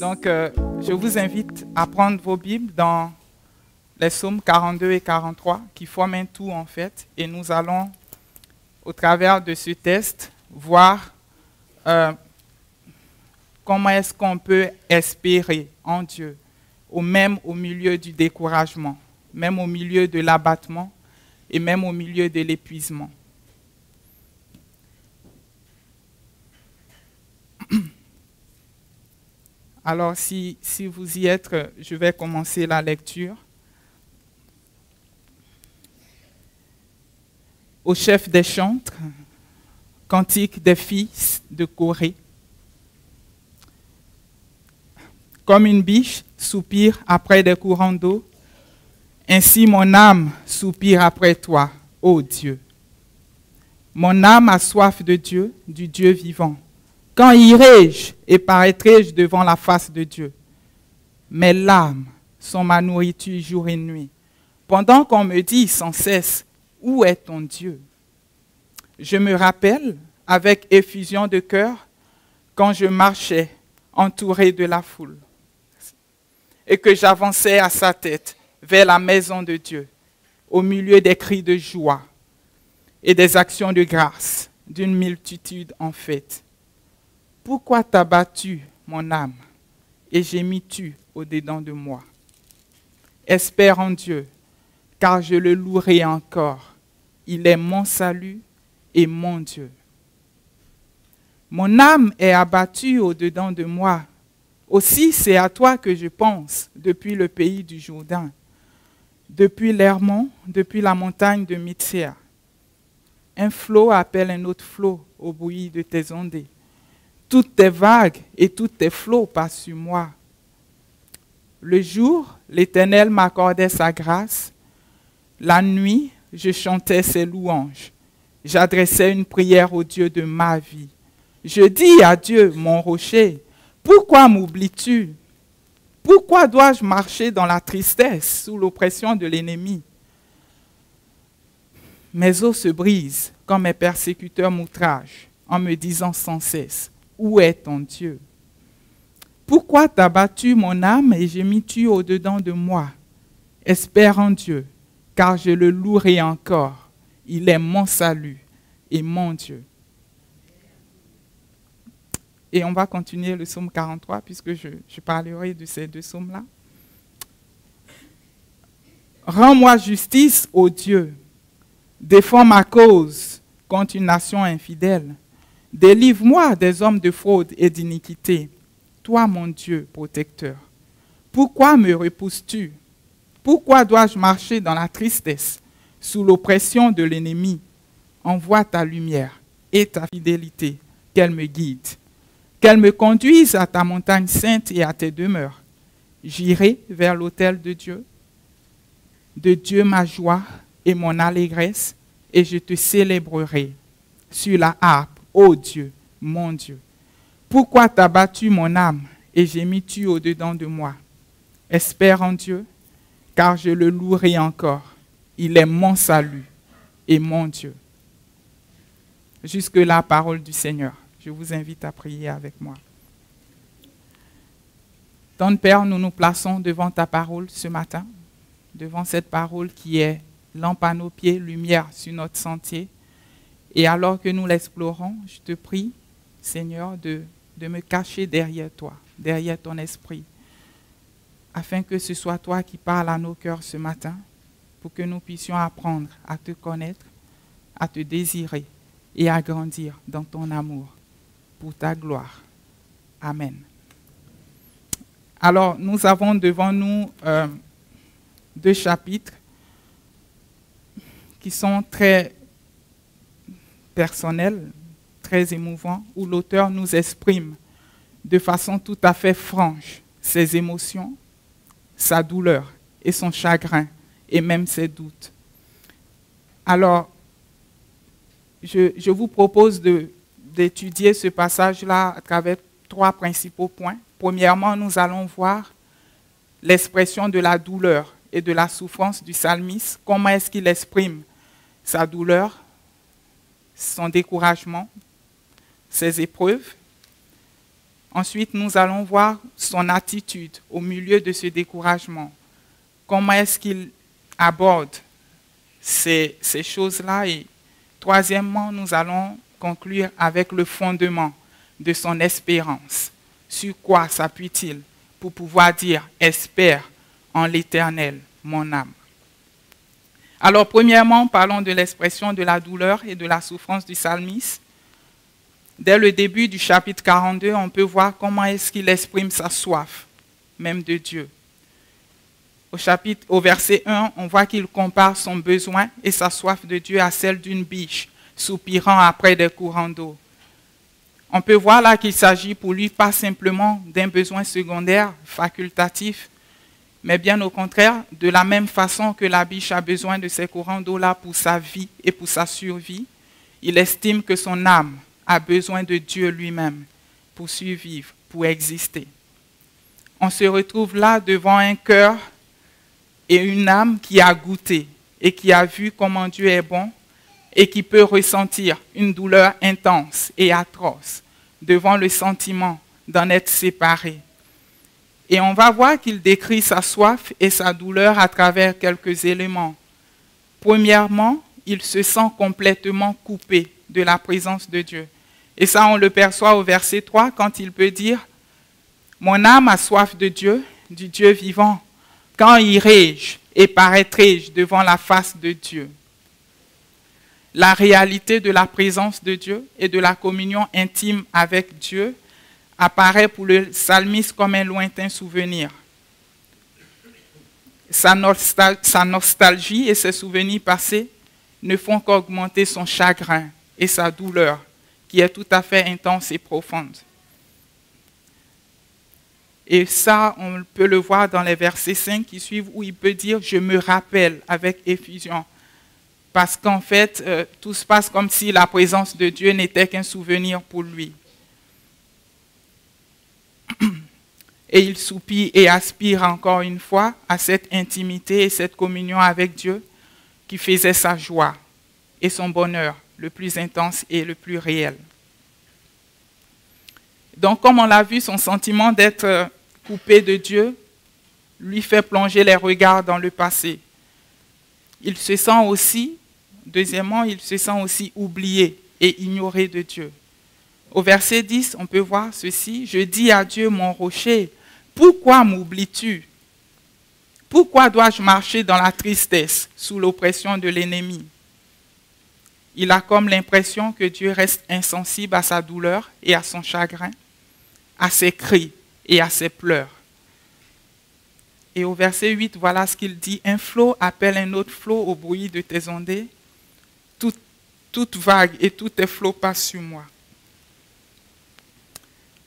Donc, je vous invite à prendre vos Bibles dans les psaumes 42 et 43, qui forment un tout en fait. Et nous allons, au travers de ce test, voir comment est-ce qu'on peut espérer en Dieu, même au milieu du découragement, même au milieu de l'abattement et même au milieu de l'épuisement. Alors, si vous y êtes, je vais commencer la lecture. Au chef des chantres, cantique des fils de Corée. Comme une biche soupire après des courants d'eau, ainsi mon âme soupire après toi, ô Dieu. Mon âme a soif de Dieu, du Dieu vivant. Quand irai-je et paraîtrai-je devant la face de Dieu? Mes larmes sont ma nourriture jour et nuit. Pendant qu'on me dit sans cesse, où est ton Dieu? Je me rappelle avec effusion de cœur quand je marchais entouré de la foule et que j'avançais à sa tête vers la maison de Dieu, au milieu des cris de joie et des actions de grâce d'une multitude en fête. Pourquoi t'as battu mon âme et gémis-tu au-dedans de moi? Espère en Dieu, car je le louerai encore. Il est mon salut et mon Dieu. Mon âme est abattue au-dedans de moi. Aussi, c'est à toi que je pense depuis le pays du Jourdain, depuis l'Hermon, depuis la montagne de Mitsea. Un flot appelle un autre flot au bruit de tes ondées. Toutes tes vagues et tous tes flots passent sur moi. Le jour, l'Éternel m'accordait sa grâce. La nuit, je chantais ses louanges. J'adressais une prière au Dieu de ma vie. Je dis à Dieu, mon rocher, pourquoi m'oublies-tu? Pourquoi dois-je marcher dans la tristesse sous l'oppression de l'ennemi? Mes os se brisent quand mes persécuteurs m'outragent en me disant sans cesse, où est ton Dieu? Pourquoi t'as battu mon âme et gémis-tu au-dedans de moi? Espère en Dieu, car je le louerai encore. Il est mon salut et mon Dieu. Et on va continuer le psaume 43 puisque je parlerai de ces deux psaumes-là. Rends-moi justice, ô Dieu. Défends ma cause contre une nation infidèle. Délivre-moi des hommes de fraude et d'iniquité. Toi, mon Dieu protecteur. Pourquoi me repousses-tu? Pourquoi dois-je marcher dans la tristesse, sous l'oppression de l'ennemi? Envoie ta lumière et ta fidélité, qu'elle me guide. Qu'elle me conduise à ta montagne sainte et à tes demeures. J'irai vers l'autel de Dieu ma joie et mon allégresse, et je te célébrerai sur la harpe, ô Dieu, mon Dieu. Pourquoi t'as battu mon âme et gémis-tu au-dedans de moi? Espère en Dieu, car je le louerai encore. Il est mon salut et mon Dieu. Jusque-là, parole du Seigneur. Je vous invite à prier avec moi. Ton Père, nous nous plaçons devant ta parole ce matin, devant cette parole qui est lampe à nos pieds, lumière sur notre sentier. Et alors que nous l'explorons, je te prie, Seigneur, de me cacher derrière toi, derrière ton esprit, afin que ce soit toi qui parles à nos cœurs ce matin, pour que nous puissions apprendre à te connaître, à te désirer et à grandir dans ton amour, pour ta gloire. Amen. Alors, nous avons devant nous deux chapitres qui sont très personnels, très émouvants, où l'auteur nous exprime de façon tout à fait franche ses émotions, sa douleur et son chagrin, et même ses doutes. Alors, je vous propose d'étudier ce passage-là à travers trois principaux points. Premièrement, nous allons voir l'expression de la douleur et de la souffrance du psalmiste. Comment est-ce qu'il exprime sa douleur, son découragement, ses épreuves. Ensuite, nous allons voir son attitude au milieu de ce découragement. Comment est-ce qu'il aborde ces choses-là. Et troisièmement, nous allons conclure avec le fondement de son espérance. Sur quoi s'appuie-t-il pour pouvoir dire « Espère en l'Éternel, mon âme ». Alors, premièrement, parlons de l'expression de la douleur et de la souffrance du psalmiste. Dès le début du chapitre 42, on peut voir comment est-ce qu'il exprime sa soif, même de Dieu. Au verset 1, on voit qu'il compare son besoin et sa soif de Dieu à celle d'une biche, soupirant après des courants d'eau. On peut voir là qu'il s'agit pour lui pas simplement d'un besoin secondaire, facultatif, mais bien au contraire, de la même façon que la biche a besoin de ces courants d'eau-là pour sa vie et pour sa survie, il estime que son âme a besoin de Dieu lui-même pour survivre, pour exister. On se retrouve là devant un cœur et une âme qui a goûté et qui a vu comment Dieu est bon et qui peut ressentir une douleur intense et atroce devant le sentiment d'en être séparé. Et on va voir qu'il décrit sa soif et sa douleur à travers quelques éléments. Premièrement, il se sent complètement coupé de la présence de Dieu. Et ça, on le perçoit au verset 3 quand il peut dire « Mon âme a soif de Dieu, du Dieu vivant. Quand irai-je et paraîtrai-je devant la face de Dieu ?» La réalité de la présence de Dieu et de la communion intime avec Dieu apparaît pour le psalmiste comme un lointain souvenir. Sa nostalgie et ses souvenirs passés ne font qu'augmenter son chagrin et sa douleur, qui est tout à fait intense et profonde. Et ça, on peut le voir dans les versets 5 qui suivent, où il peut dire « Je me rappelle » avec effusion. Parce qu'en fait, tout se passe comme si la présence de Dieu n'était qu'un souvenir pour lui. Et il soupire et aspire encore une fois à cette intimité et cette communion avec Dieu qui faisait sa joie et son bonheur le plus intense et le plus réel. Donc, comme on l'a vu, son sentiment d'être coupé de Dieu lui fait plonger les regards dans le passé. Il se sent aussi, deuxièmement, il se sent aussi oublié et ignoré de Dieu. Au verset 10, on peut voir ceci. « Je dis à Dieu, mon rocher, pourquoi m'oublies-tu? Pourquoi dois-je marcher dans la tristesse sous l'oppression de l'ennemi ?» Il a comme l'impression que Dieu reste insensible à sa douleur et à son chagrin, à ses cris et à ses pleurs. Et au verset 8, voilà ce qu'il dit. « Un flot appelle un autre flot au bruit de tes ondées. Toute vague et tous tes flots passent sur moi. »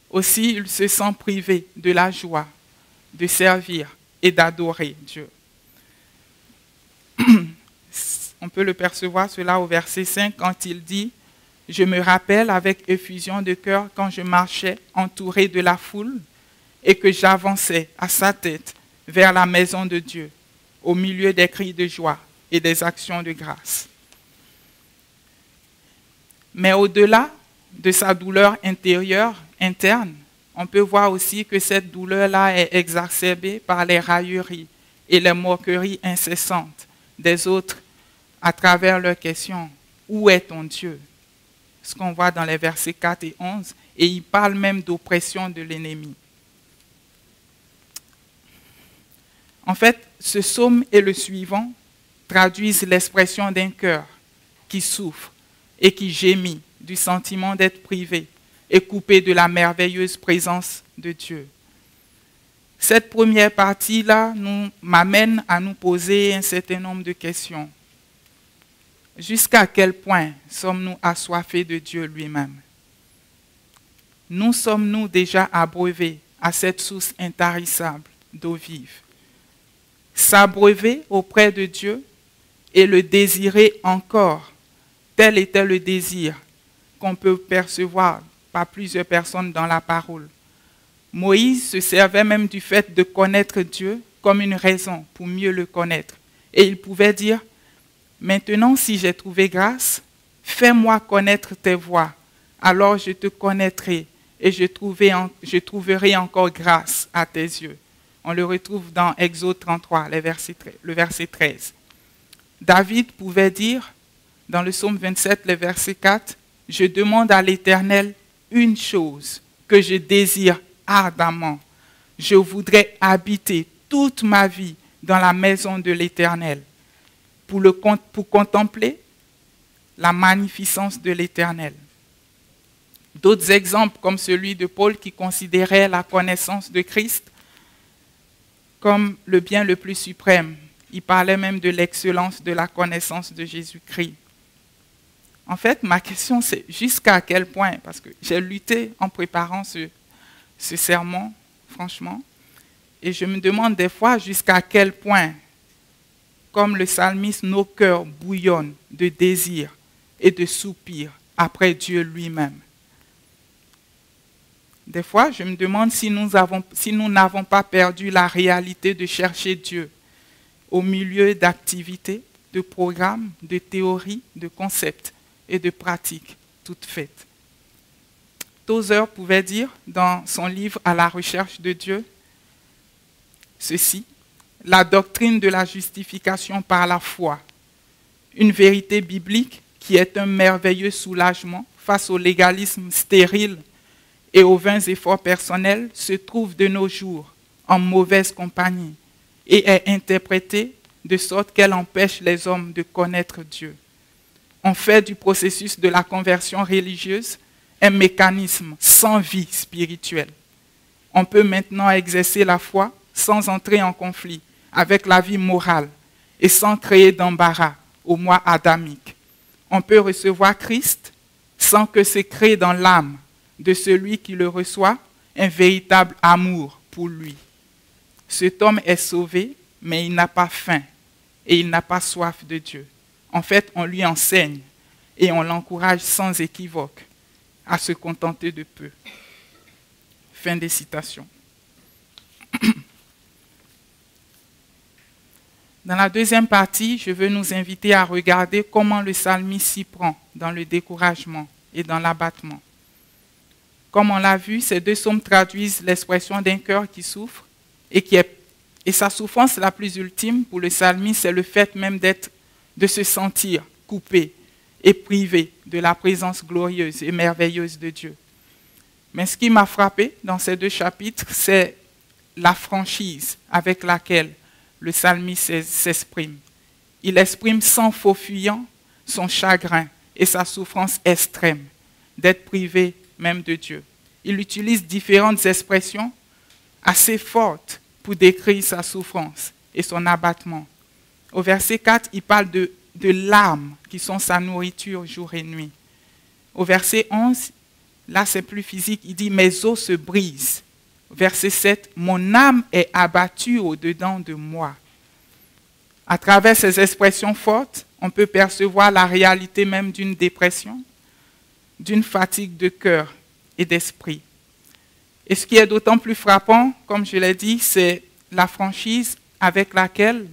Aussi, il se sent privé de la joie de servir et d'adorer Dieu. On peut le percevoir cela au verset 5 quand il dit « Je me rappelle avec effusion de cœur quand je marchais entouré de la foule et que j'avançais à sa tête vers la maison de Dieu, au milieu des cris de joie et des actions de grâce. » Mais au-delà de sa douleur intérieure, interne, on peut voir aussi que cette douleur-là est exacerbée par les railleries et les moqueries incessantes des autres à travers leurs questions. Où est ton Dieu? Ce qu'on voit dans les versets 4 et 11, et il parle même d'oppression de l'ennemi. En fait, ce psaume et le suivant traduisent l'expression d'un cœur qui souffre et qui gémit du sentiment d'être privé et coupé de la merveilleuse présence de Dieu. Cette première partie-là m'amène à nous poser un certain nombre de questions. Jusqu'à quel point sommes-nous assoiffés de Dieu lui-même? Nous sommes-nous déjà abreuvés à cette source intarissable d'eau vive? S'abreuver auprès de Dieu et le désirer encore, tel était le désir qu'on peut percevoir par plusieurs personnes dans la parole. Moïse se servait même du fait de connaître Dieu comme une raison pour mieux le connaître. Et il pouvait dire, maintenant si j'ai trouvé grâce, fais-moi connaître tes voies, alors je te connaîtrai et je trouverai encore grâce à tes yeux. On le retrouve dans Exode 33, le verset 13. David pouvait dire, dans le psaume 27, le verset 4, « Je demande à l'Éternel une chose que je désire ardemment. Je voudrais habiter toute ma vie dans la maison de l'Éternel pour contempler la magnificence de l'Éternel. » D'autres exemples comme celui de Paul qui considérait la connaissance de Christ comme le bien le plus suprême. Il parlait même de l'excellence de la connaissance de Jésus-Christ. En fait, ma question c'est jusqu'à quel point, parce que j'ai lutté en préparant ce sermon, franchement, et je me demande des fois jusqu'à quel point, comme le psalmiste, nos cœurs bouillonnent de désir et de soupir après Dieu lui-même. Des fois, je me demande si nous n'avons pas perdu la réalité de chercher Dieu au milieu d'activités, de programmes, de théories, de concepts et de pratiques toutes faites. Tozer pouvait dire dans son livre « À la recherche de Dieu » ceci, « La doctrine de la justification par la foi, une vérité biblique qui est un merveilleux soulagement face au légalisme stérile et aux vains efforts personnels, se trouve de nos jours en mauvaise compagnie et est interprétée de sorte qu'elle empêche les hommes de connaître Dieu. On fait du processus de la conversion religieuse un mécanisme sans vie spirituelle. On peut maintenant exercer la foi sans entrer en conflit avec la vie morale et sans créer d'embarras au moi adamique. On peut recevoir Christ sans que se crée dans l'âme de celui qui le reçoit un véritable amour pour lui. Cet homme est sauvé, mais il n'a pas faim et il n'a pas soif de Dieu. En fait, on lui enseigne et on l'encourage sans équivoque à se contenter de peu. Fin des citations. Dans la deuxième partie, je veux nous inviter à regarder comment le psalmiste s'y prend dans le découragement et dans l'abattement. Comme on l'a vu, ces deux psaumes traduisent l'expression d'un cœur qui souffre et sa souffrance la plus ultime pour le psalmiste, c'est le fait même de se sentir coupé et privé de la présence glorieuse et merveilleuse de Dieu. Mais ce qui m'a frappé dans ces deux chapitres, c'est la franchise avec laquelle le psalmiste s'exprime. Il exprime sans faux fuyant son chagrin et sa souffrance extrême d'être privé même de Dieu. Il utilise différentes expressions assez fortes pour décrire sa souffrance et son abattement. Au verset 4, il parle de larmes qui sont sa nourriture jour et nuit. Au verset 11, là c'est plus physique, il dit « Mes os se brisent ». Verset 7, « Mon âme est abattue au-dedans de moi ». À travers ces expressions fortes, on peut percevoir la réalité même d'une dépression, d'une fatigue de cœur et d'esprit. Et ce qui est d'autant plus frappant, comme je l'ai dit, c'est la franchise avec laquelle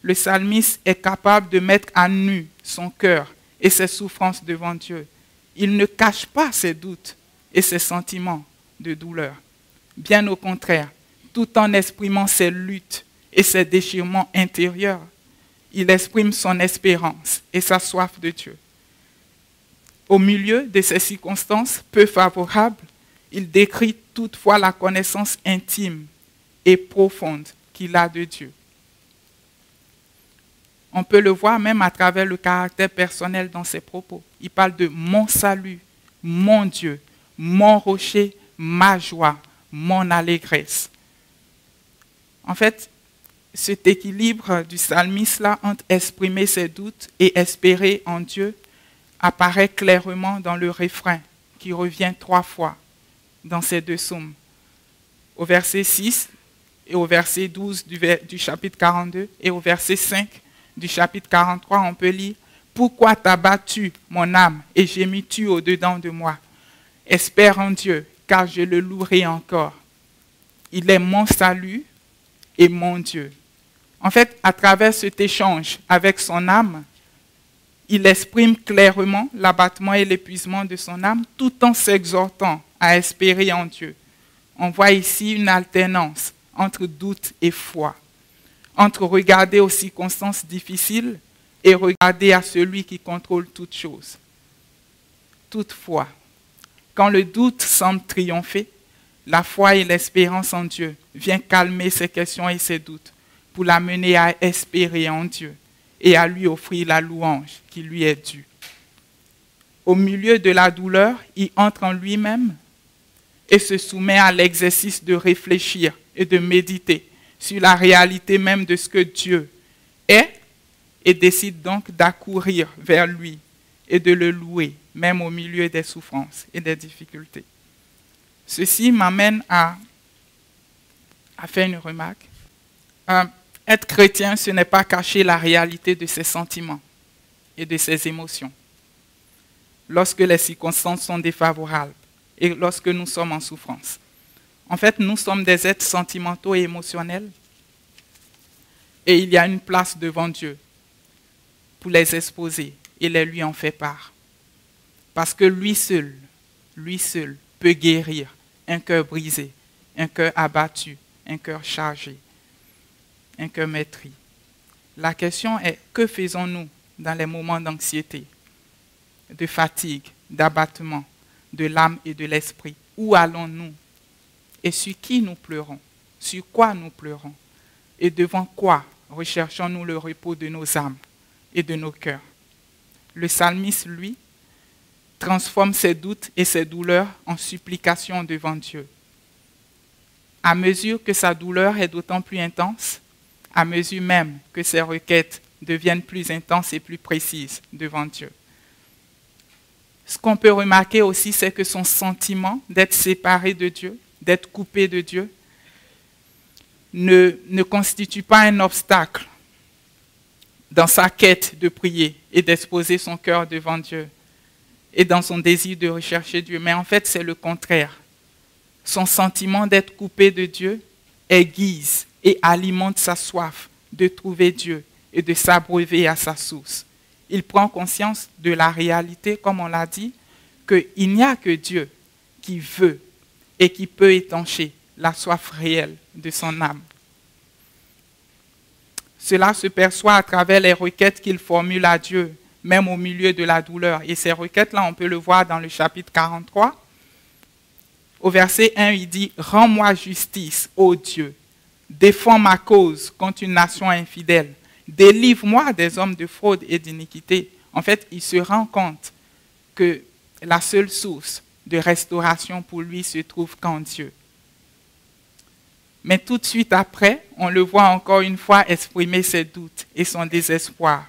le psalmiste est capable de mettre à nu son cœur et ses souffrances devant Dieu. Il ne cache pas ses doutes et ses sentiments de douleur. Bien au contraire, tout en exprimant ses luttes et ses déchirements intérieurs, il exprime son espérance et sa soif de Dieu. Au milieu de ces circonstances peu favorables, il décrit toutefois la connaissance intime et profonde qu'il a de Dieu. On peut le voir même à travers le caractère personnel dans ses propos. Il parle de mon salut, mon Dieu, mon rocher, ma joie, mon allégresse. En fait, cet équilibre du psalmiste-là entre exprimer ses doutes et espérer en Dieu apparaît clairement dans le refrain qui revient 3 fois dans ces deux psaumes. Au verset 6 et au verset 12 du chapitre 42 et au verset 5 du chapitre 43, on peut lire « Pourquoi t'as battu mon âme et gémis-tu au-dedans de moi? Espère en Dieu, car je le louerai encore. Il est mon salut et mon Dieu. » En fait, à travers cet échange avec son âme, il exprime clairement l'abattement et l'épuisement de son âme tout en s'exhortant à espérer en Dieu. On voit ici une alternance entre doute et foi, entre regarder aux circonstances difficiles et regarder à celui qui contrôle toutes choses. Toutefois, quand le doute semble triompher, la foi et l'espérance en Dieu viennent calmer ses questions et ses doutes pour l'amener à espérer en Dieu et à lui offrir la louange qui lui est due. Au milieu de la douleur, il entre en lui-même et se soumet à l'exercice de réfléchir et de méditer sur la réalité même de ce que Dieu est et décide donc d'accourir vers lui et de le louer, même au milieu des souffrances et des difficultés. Ceci m'amène à faire une remarque. Être chrétien, ce n'est pas cacher la réalité de ses sentiments et de ses émotions. Lorsque les circonstances sont défavorables et lorsque nous sommes en souffrance. En fait, nous sommes des êtres sentimentaux et émotionnels et il y a une place devant Dieu pour les exposer et les lui en faire part. Parce que lui seul peut guérir un cœur brisé, un cœur abattu, un cœur chargé, un cœur meurtri. La question est, que faisons-nous dans les moments d'anxiété, de fatigue, d'abattement, de l'âme et de l'esprit? Où allons-nous? Et sur qui nous pleurons? Sur quoi nous pleurons? Et devant quoi recherchons-nous le repos de nos âmes et de nos cœurs? Le psalmiste, lui, transforme ses doutes et ses douleurs en supplications devant Dieu. À mesure que sa douleur est d'autant plus intense, à mesure même que ses requêtes deviennent plus intenses et plus précises devant Dieu. Ce qu'on peut remarquer aussi, c'est que son sentiment d'être séparé de Dieu, d'être coupé de Dieu, ne constitue pas un obstacle dans sa quête de prier et d'exposer son cœur devant Dieu et dans son désir de rechercher Dieu. Mais en fait, c'est le contraire. Son sentiment d'être coupé de Dieu aiguise et alimente sa soif de trouver Dieu et de s'abreuver à sa source. Il prend conscience de la réalité, comme on l'a dit, qu'il n'y a que Dieu qui veut et qui peut étancher la soif réelle de son âme. Cela se perçoit à travers les requêtes qu'il formule à Dieu, même au milieu de la douleur. Et ces requêtes-là, on peut le voir dans le chapitre 43. Au verset 1, il dit « Rends-moi justice, ô Dieu, défends ma cause contre une nation infidèle, délivre-moi des hommes de fraude et d'iniquité. » En fait, il se rend compte que la seule source de restauration pour lui se trouve qu'en Dieu. Mais tout de suite après, on le voit encore une fois exprimer ses doutes et son désespoir.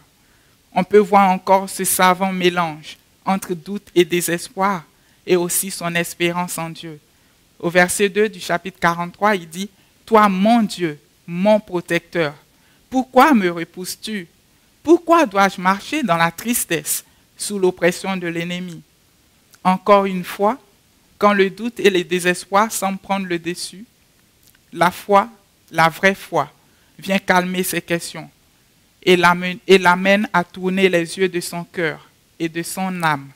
On peut voir encore ce savant mélange entre doute et désespoir et aussi son espérance en Dieu. Au verset 2 du chapitre 43, il dit « Toi, mon Dieu, mon protecteur, pourquoi me repousses-tu? Pourquoi dois-je marcher dans la tristesse sous l'oppression de l'ennemi ?» Encore une fois, quand le doute et le désespoir semblent prendre le dessus, la foi, la vraie foi, vient calmer ces questions et l'amène à tourner les yeux de son cœur et de son âme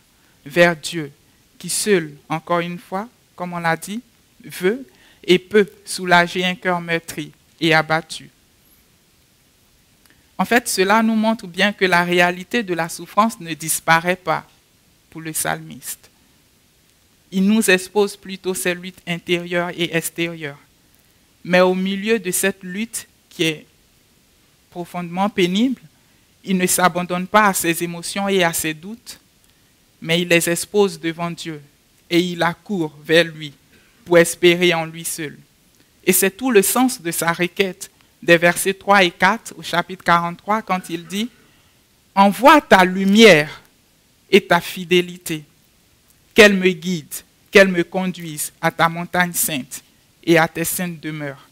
vers Dieu, qui seul, encore une fois, comme on l'a dit, veut et peut soulager un cœur meurtri et abattu. En fait, cela nous montre bien que la réalité de la souffrance ne disparaît pas pour le psalmiste. Il nous expose plutôt ces luttes intérieures et extérieures. Mais au milieu de cette lutte qui est profondément pénible, il ne s'abandonne pas à ses émotions et à ses doutes, mais il les expose devant Dieu et il accourt vers lui pour espérer en lui seul. Et c'est tout le sens de sa requête des versets 3 et 4 au chapitre 43 quand il dit « Envoie ta lumière et ta fidélité, qu'elle me guide, qu'elle me conduise à ta montagne sainte et à tes saintes demeures.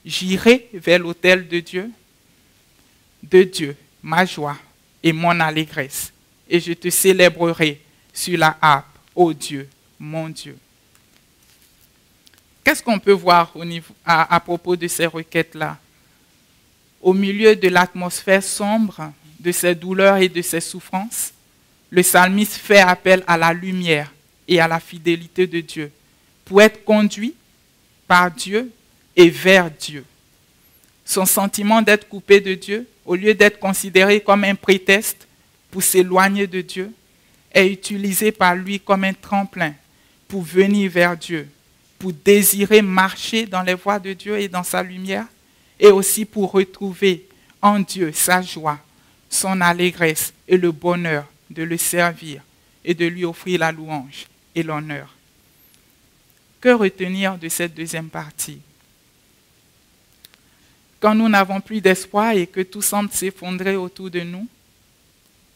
J'irai vers l'autel de Dieu, ma joie et mon allégresse, et je te célébrerai sur la harpe, ô Dieu, mon Dieu. » Qu'est-ce qu'on peut voir à propos de ces requêtes-là? Au milieu de l'atmosphère sombre, de ses douleurs et de ses souffrances, le psalmiste fait appel à la lumière et à la fidélité de Dieu pour être conduit par Dieu et vers Dieu. Son sentiment d'être coupé de Dieu, au lieu d'être considéré comme un prétexte pour s'éloigner de Dieu, est utilisé par lui comme un tremplin pour venir vers Dieu, pour désirer marcher dans les voies de Dieu et dans sa lumière, et aussi pour retrouver en Dieu sa joie, son allégresse et le bonheur de le servir et de lui offrir la louange et l'honneur. Que retenir de cette deuxième partie? Quand nous n'avons plus d'espoir et que tout semble s'effondrer autour de nous,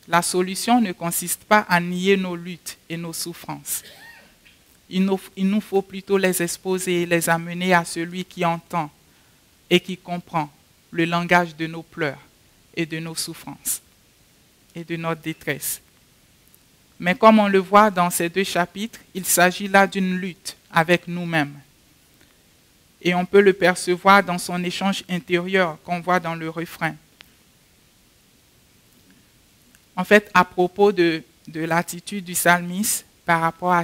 la solution ne consiste pas à nier nos luttes et nos souffrances. Il nous faut plutôt les exposer et les amener à celui qui entend et qui comprend le langage de nos pleurs et de nos souffrances et de notre détresse. Mais comme on le voit dans ces deux chapitres, il s'agit là d'une lutte avec nous-mêmes. Et on peut le percevoir dans son échange intérieur qu'on voit dans le refrain. En fait, à propos de l'attitude du psalmiste par rapport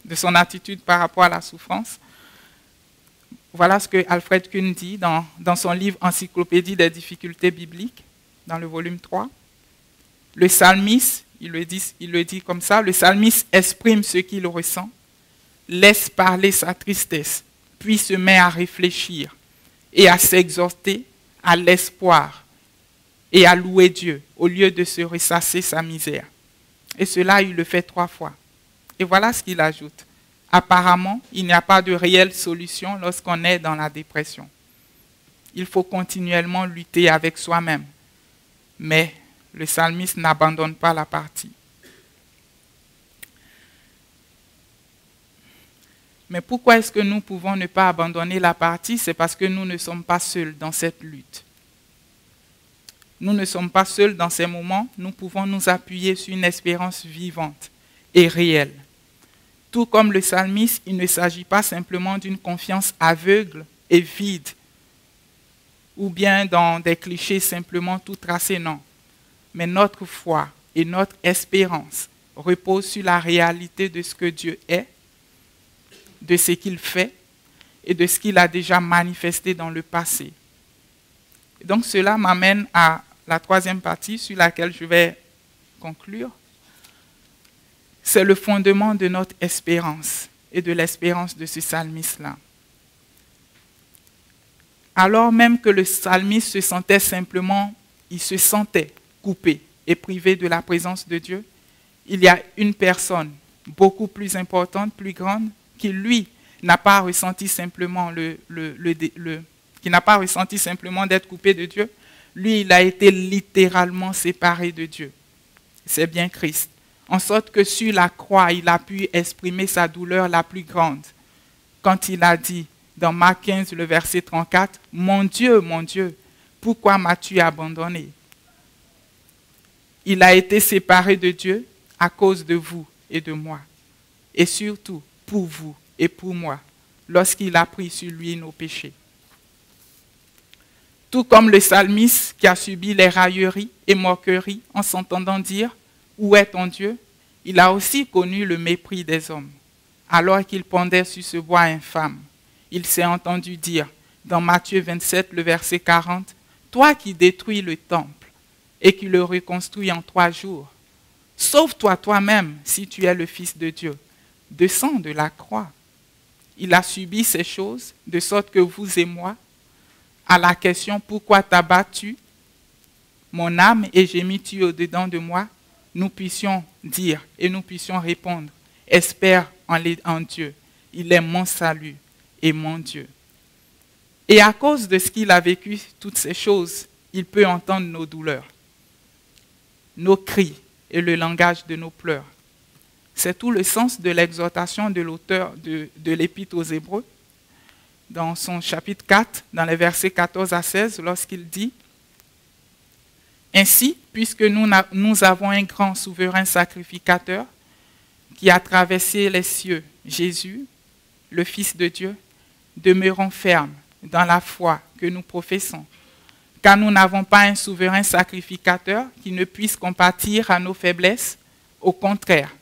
de son attitude par rapport à la souffrance, voilà ce que Alfred Kuhn dit dans son livre Encyclopédie des difficultés bibliques, dans le volume 3. Le psalmiste, il le dit comme ça, le psalmiste exprime ce qu'il ressent, laisse parler sa tristesse, puis se met à réfléchir et à s'exhorter à l'espoir et à louer Dieu au lieu de se ressasser sa misère. Et cela, il le fait 3 fois. Et voilà ce qu'il ajoute. Apparemment, il n'y a pas de réelle solution lorsqu'on est dans la dépression. Il faut continuellement lutter avec soi-même. Mais le psalmiste n'abandonne pas la partie. Mais pourquoi est-ce que nous pouvons ne pas abandonner la partie? C'est parce que nous ne sommes pas seuls dans cette lutte. Nous ne sommes pas seuls dans ces moments. Nous pouvons nous appuyer sur une espérance vivante et réelle. Tout comme le psalmiste, il ne s'agit pas simplement d'une confiance aveugle et vide, ou bien dans des clichés simplement tout tracés, non. Mais notre foi et notre espérance reposent sur la réalité de ce que Dieu est, de ce qu'il fait et de ce qu'il a déjà manifesté dans le passé. Donc cela m'amène à la 3e partie sur laquelle je vais conclure. C'est le fondement de notre espérance et de l'espérance de ce psalmiste-là. Alors même que le psalmiste se sentait coupé et privé de la présence de Dieu, il y a une personne beaucoup plus importante, plus grande, qui lui n'a pas ressenti simplement qui n'a pas ressenti simplement d'être coupé de Dieu. Lui, il a été littéralement séparé de Dieu. C'est bien Christ. En sorte que sur la croix, il a pu exprimer sa douleur la plus grande. Quand il a dit, dans Marc 15, le verset 34, « Mon Dieu, pourquoi m'as-tu abandonné ?» Il a été séparé de Dieu à cause de vous et de moi. Et surtout, pour vous et pour moi, lorsqu'il a pris sur lui nos péchés. Tout comme le psalmiste qui a subi les railleries et moqueries en s'entendant dire « Où est ton Dieu ?» il a aussi connu le mépris des hommes. Alors qu'il pendait sur ce bois infâme, il s'est entendu dire dans Matthieu 27, le verset 40, « Toi qui détruis le temple et qui le reconstruis en 3 jours, sauve-toi toi-même si tu es le Fils de Dieu. Descends de la croix. » Il a subi ces choses de sorte que vous et moi, à la question « Pourquoi t'as battu mon âme et gémis-tu au-dedans de moi ?» nous puissions dire et nous puissions répondre « Espère en Dieu, il est mon salut et mon Dieu. » Et à cause de ce qu'il a vécu, toutes ces choses, il peut entendre nos douleurs, nos cris et le langage de nos pleurs. C'est tout le sens de l'exhortation de l'auteur de l'Épître aux Hébreux, dans son chapitre 4, dans les versets 14 à 16, lorsqu'il dit « Ainsi, puisque nous avons un grand souverain sacrificateur qui a traversé les cieux, Jésus, le Fils de Dieu, demeurons fermes dans la foi que nous professons, car nous n'avons pas un souverain sacrificateur qui ne puisse compatir à nos faiblesses. Au contraire,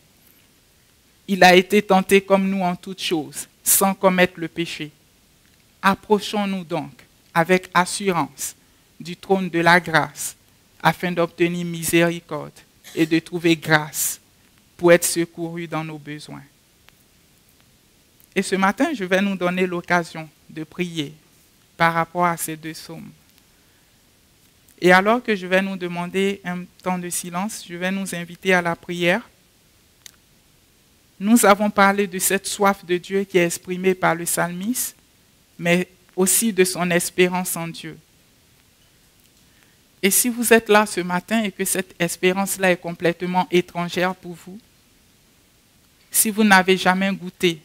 Il a été tenté comme nous en toutes choses, sans commettre le péché. Approchons-nous donc avec assurance du trône de la grâce, afin d'obtenir miséricorde et de trouver grâce pour être secourus dans nos besoins. Et ce matin, je vais nous donner l'occasion de prier par rapport à ces deux psaumes. Et alors que je vais nous demander un temps de silence, je vais nous inviter à la prière. Nous avons parlé de cette soif de Dieu qui est exprimée par le psalmiste, mais aussi de son espérance en Dieu. Et si vous êtes là ce matin et que cette espérance-là est complètement étrangère pour vous, si vous n'avez jamais goûté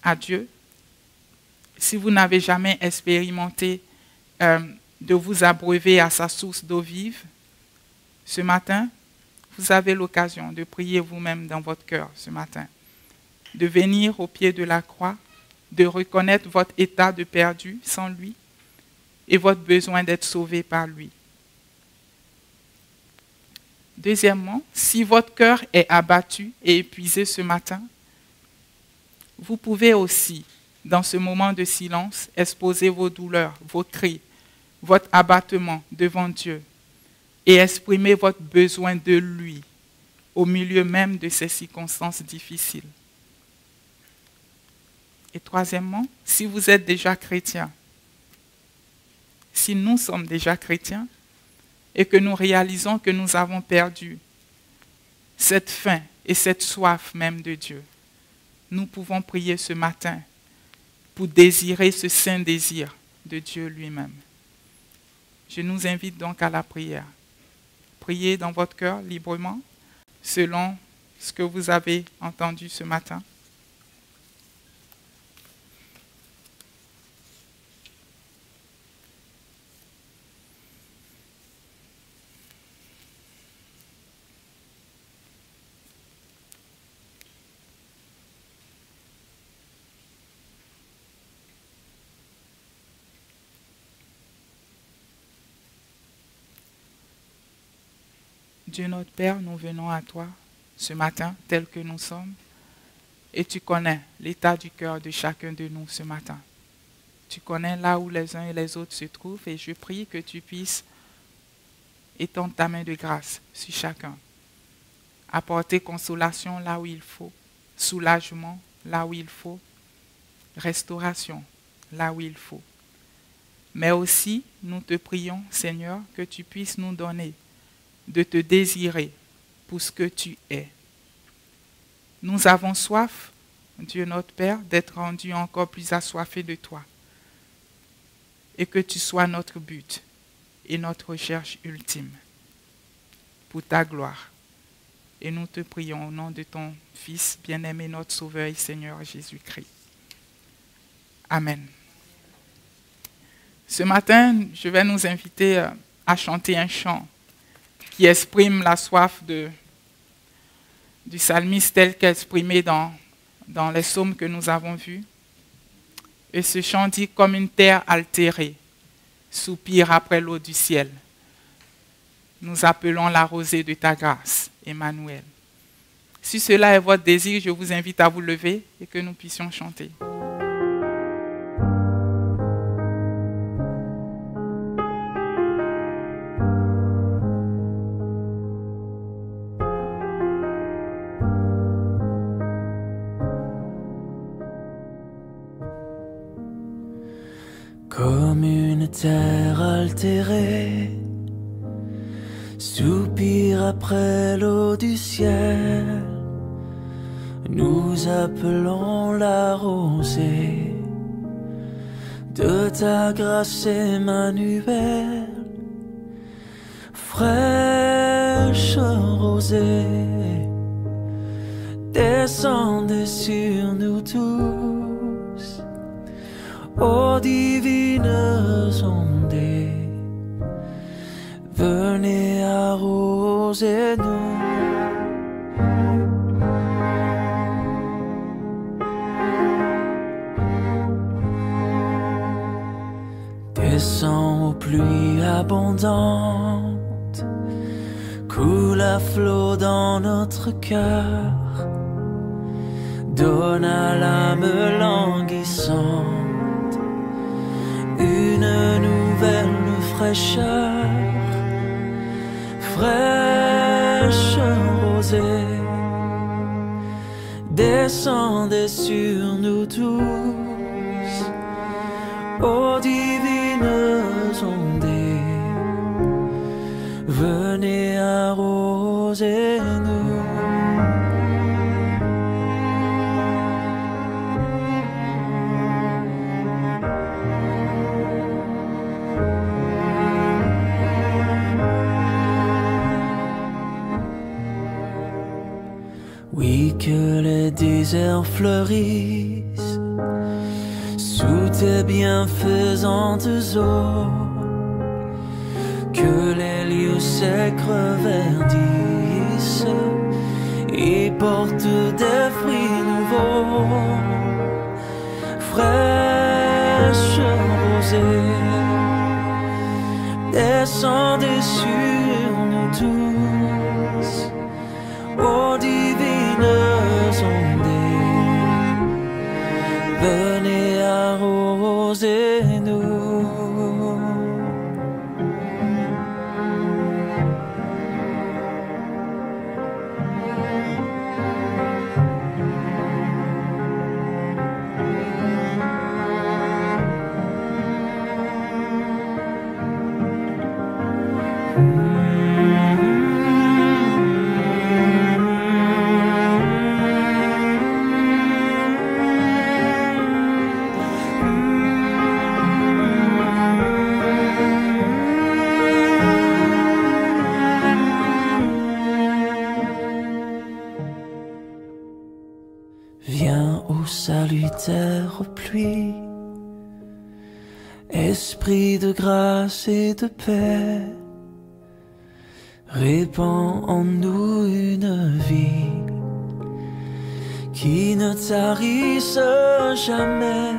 à Dieu, si vous n'avez jamais expérimenté de vous abreuver à sa source d'eau vive, ce matin, vous avez l'occasion de prier vous-même dans votre cœur ce matin, de venir au pied de la croix, de reconnaître votre état de perdu sans lui et votre besoin d'être sauvé par lui. Deuxièmement, si votre cœur est abattu et épuisé ce matin, vous pouvez aussi, dans ce moment de silence, exposer vos douleurs, vos cris, votre abattement devant Dieu et exprimer votre besoin de lui au milieu même de ces circonstances difficiles. Et troisièmement, si vous êtes déjà chrétien, si nous sommes déjà chrétiens et que nous réalisons que nous avons perdu cette faim et cette soif même de Dieu, nous pouvons prier ce matin pour désirer ce saint désir de Dieu lui-même. Je nous invite donc à la prière. Priez dans votre cœur librement, selon ce que vous avez entendu ce matin. Dieu notre Père, nous venons à toi ce matin tel que nous sommes et tu connais l'état du cœur de chacun de nous ce matin. Tu connais là où les uns et les autres se trouvent et je prie que tu puisses étendre ta main de grâce sur chacun. Apporter consolation là où il faut, soulagement là où il faut, restauration là où il faut. Mais aussi, nous te prions, Seigneur, que tu puisses nous donner de te désirer pour ce que tu es. Nous avons soif, Dieu notre Père, d'être rendus encore plus assoiffés de toi. Et que tu sois notre but et notre recherche ultime pour ta gloire. Et nous te prions au nom de ton Fils bien-aimé, notre Sauveur et Seigneur Jésus-Christ. Amen. Ce matin, je vais nous inviter à chanter un chant qui exprime la soif du psalmiste tel qu'exprimé dans les psaumes que nous avons vus. Et ce chant dit « Comme une terre altérée, soupire après l'eau du ciel. Nous appelons la rosée de ta grâce, Emmanuel. » Si cela est votre désir, je vous invite à vous lever et que nous puissions chanter. Comme une terre altérée, soupire après l'eau du ciel. Nous appelons la rosée de ta grâce, Emmanuel. Fraîche rosée, descendez sur nous tous. Ô divines ondées, venez arroser-nous. Descends aux pluies abondantes, coule à flot dans notre cœur. donne à l'âme languissante une nouvelle fraîcheur, fraîche rosée, descendez sur nous tous, ô divines ondées, venez arroser nous. Oui, que les déserts fleurissent sous tes bienfaisantes eaux, que les lieux secs reverdissent et portent des fruits nouveaux, fraîches rosées, descendez sur nous tous, ô divines ondées, venez arroser nous. Viens, ô salutaire pluie, esprit de grâce et de paix, répands en nous une vie qui ne tarisse jamais,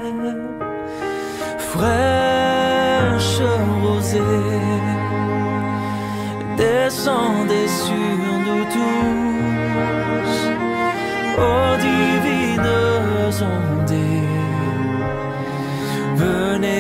fraîche rosée, descendez sur nous tous, ô divines ondées, venez